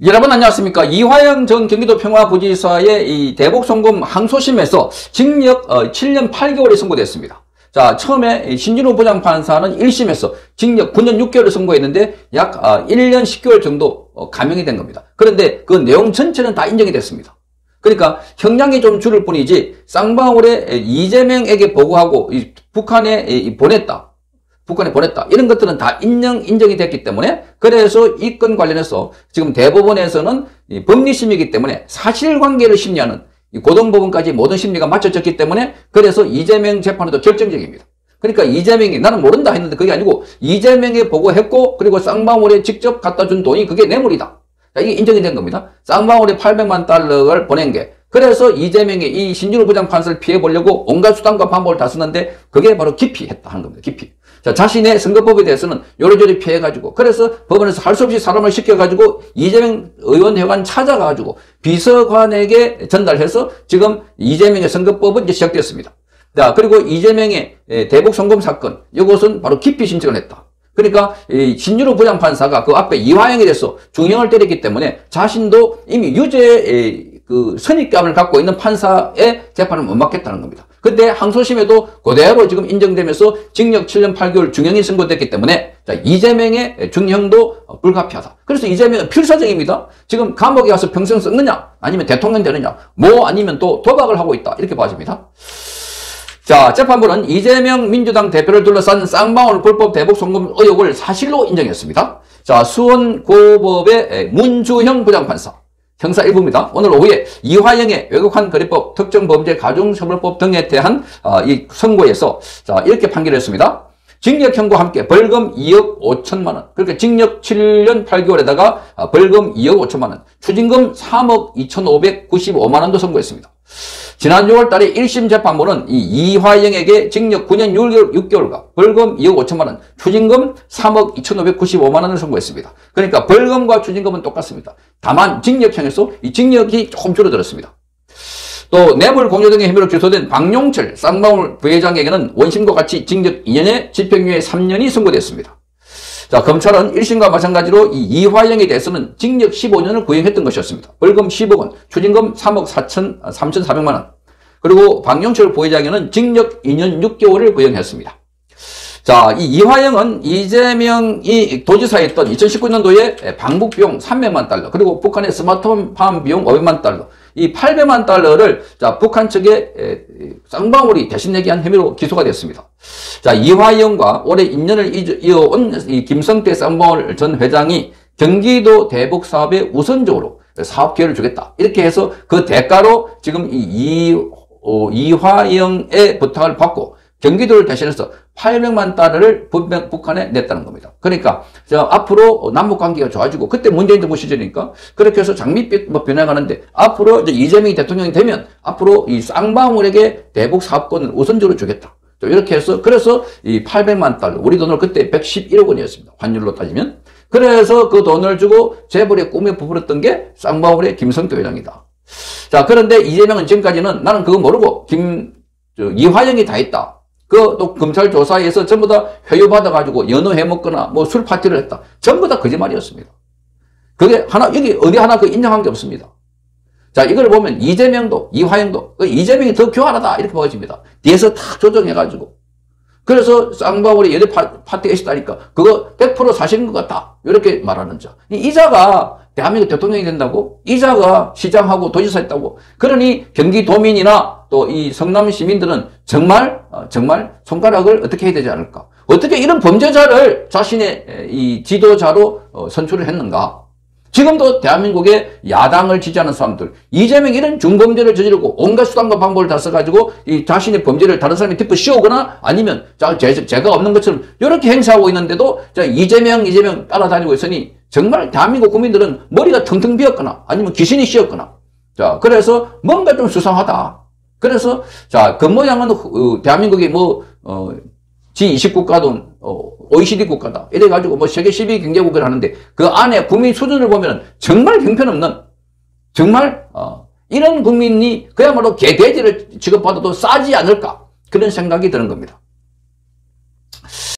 여러분 안녕하십니까. 이화영 전 경기도 평화부지사의 이 대북송금 항소심에서 징역 7년 8개월이 선고됐습니다. 자, 처음에 신진우 부장판사는 1심에서 징역 9년 6개월을 선고했는데 약 1년 10개월 정도 감형이 된 겁니다. 그런데 그 내용 전체는 다 인정이 됐습니다. 그러니까 형량이 좀 줄을 뿐이지 쌍방울에 이재명에게 보고하고 북한에 보냈다. 이런 것들은 다 인정이 됐기 때문에 그래서 이 건 관련해서 지금 대법원에서는 법리심이기 때문에 사실관계를 심리하는 고등법원까지 모든 심리가 맞춰졌기 때문에 그래서 이재명 재판도 결정적입니다. 그러니까 이재명이 나는 모른다 했는데 그게 아니고 이재명에 보고했고 그리고 쌍방울에 직접 갖다 준 돈이 그게 뇌물이다. 이게 인정이 된 겁니다. 쌍방울에 800만 달러를 보낸 게 그래서 이재명이 이 신진우 부장판사를 피해보려고 온갖 수단과 방법을 다 썼는데 그게 바로 기피했다 하는 겁니다. 기피. 자, 자신의 선거법에 대해서는 요리조리 피해가지고 그래서 법원에서 할 수 없이 사람을 시켜가지고 이재명 의원회관 찾아가지고 비서관에게 전달해서 지금 이재명의 선거법은 이제 시작됐습니다. 자, 그리고 이재명의 대북 송금 사건 이것은 바로 기피 신청을 했다. 그러니까 신진우 부장판사가 그 앞에 이화영에 대해서 중형을 때렸기 때문에 자신도 이미 유죄의 그 선입감을 갖고 있는 판사의 재판을 못 맡겠다는 겁니다. 근데 항소심에도 그대로 지금 인정되면서 징역 7년 8개월 중형이 선고됐기 때문에 자, 이재명의 중형도 불가피하다. 그래서 이재명은 필사적입니다. 지금 감옥에 가서 평생 썩느냐 아니면 대통령 되느냐 뭐 아니면 또 도박을 하고 있다 이렇게 봐집니다. 자, 재판부는 이재명 민주당 대표를 둘러싼 쌍방울 불법 대북 송금 의혹을 사실로 인정했습니다. 자, 수원고법의 문주형 부장판사. 형사 1부입니다. 오늘 오후에 이화영의 외국환 거래법, 특정범죄 가중처벌법 등에 대한 이 선고에서 자, 이렇게 판결했습니다. 징역형과 함께 벌금 2억 5천만 원. 그러니까 징역 7년 8개월에다가 벌금 2억 5천만 원. 추징금 3억 2,595만 원도 선고했습니다. 지난 6월 달에 1심 재판부는 이 이화영에게 징역 9년 6개월과 벌금 2억 5천만 원, 추징금 3억 2,595만 원을 선고했습니다. 그러니까 벌금과 추징금은 똑같습니다. 다만 징역형에서 이 징역이 조금 줄어들었습니다. 또 뇌물 공여 등의 혐의로 기소된 박용철 쌍방울 부회장에게는 원심과 같이 징역 2년에 집행유예 3년이 선고됐습니다. 자, 검찰은 1심과 마찬가지로 이 이화영에 대해서는 징역 15년을 구형했던 것이었습니다. 벌금 10억 원, 추징금 3억 3,400만 원. 그리고 박용철 부회장에는 징역 2년 6개월을 구형했습니다. 자, 이 이화영은 이재명이 도지사였던 2019년도에 방북 비용 300만 달러, 그리고 북한의 스마트폰 비용 500만 달러, 이 800만 달러를 자, 북한 측에 쌍방울이 대신 내게 한 혐의로 기소가 됐습니다. 자, 이화영과 올해 인연을 이어온 이 김성태 쌍방울 전 회장이 경기도 대북 사업에 우선적으로 사업 기회를 주겠다. 이렇게 해서 그 대가로 지금 이화영의 부탁을 받고 경기도를 대신해서 800만 달러를 북한에 냈다는 겁니다. 그러니까 앞으로 남북 관계가 좋아지고 그때 문재인 정부 시절이니까 그렇게 해서 장밋빛 변해가는데 앞으로 이제 이재명이 대통령이 되면 앞으로 이 쌍방울에게 대북 사업권을 우선적으로 주겠다. 이렇게 해서 그래서 이 800만 달러 우리 돈으로 그때 111억 원이었습니다. 환율로 따지면. 그래서 그 돈을 주고 재벌의 꿈에 부풀었던 게 쌍방울의 김성태 회장이다. 자, 그런데 이재명은 지금까지는 나는 그거 모르고 이화영이 다 했다. 또 검찰 조사에서 전부 다 회유받아가지고 연어해 먹거나 뭐 술 파티를 했다. 전부 다 거짓말이었습니다. 그게 여기 어디 하나 인정한 게 없습니다. 자, 이걸 보면 이재명도, 이화영도, 이재명이 더 교활하다. 이렇게 보여집니다. 뒤에서 다 조정해가지고. 그래서 쌍방울이 연애 파티가 있었다니까 그거 100% 사실인 것 같다. 이렇게 말하는 자. 이자가 대한민국 대통령이 된다고? 이자가 시장하고 도지사 했다고? 그러니 경기도민이나 또 이 성남 시민들은 정말 손가락을 어떻게 해야 되지 않을까? 어떻게 이런 범죄자를 자신의 이 지도자로 선출을 했는가? 지금도 대한민국의 야당을 지지하는 사람들, 이재명이 이런 중범죄를 저지르고 온갖 수단과 방법을 다 써가지고 이 자신의 범죄를 다른 사람이 뒷부 씌우거나 아니면 죄가 없는 것처럼 이렇게 행사하고 있는데도 이재명 따라다니고 있으니 정말 대한민국 국민들은 머리가 텅텅 비었거나 아니면 귀신이 씌었거나 자, 그래서 뭔가 좀 수상하다. 그래서 자, 겉모양은 대한민국이 G20 국가든 OECD 국가다. 이래가지고 세계 12위 경제국을 하는데 그 안에 국민 수준을 보면 정말 형편없는 정말 이런 국민이 그야말로 개돼지를 취급받아도 싸지 않을까 그런 생각이 드는 겁니다.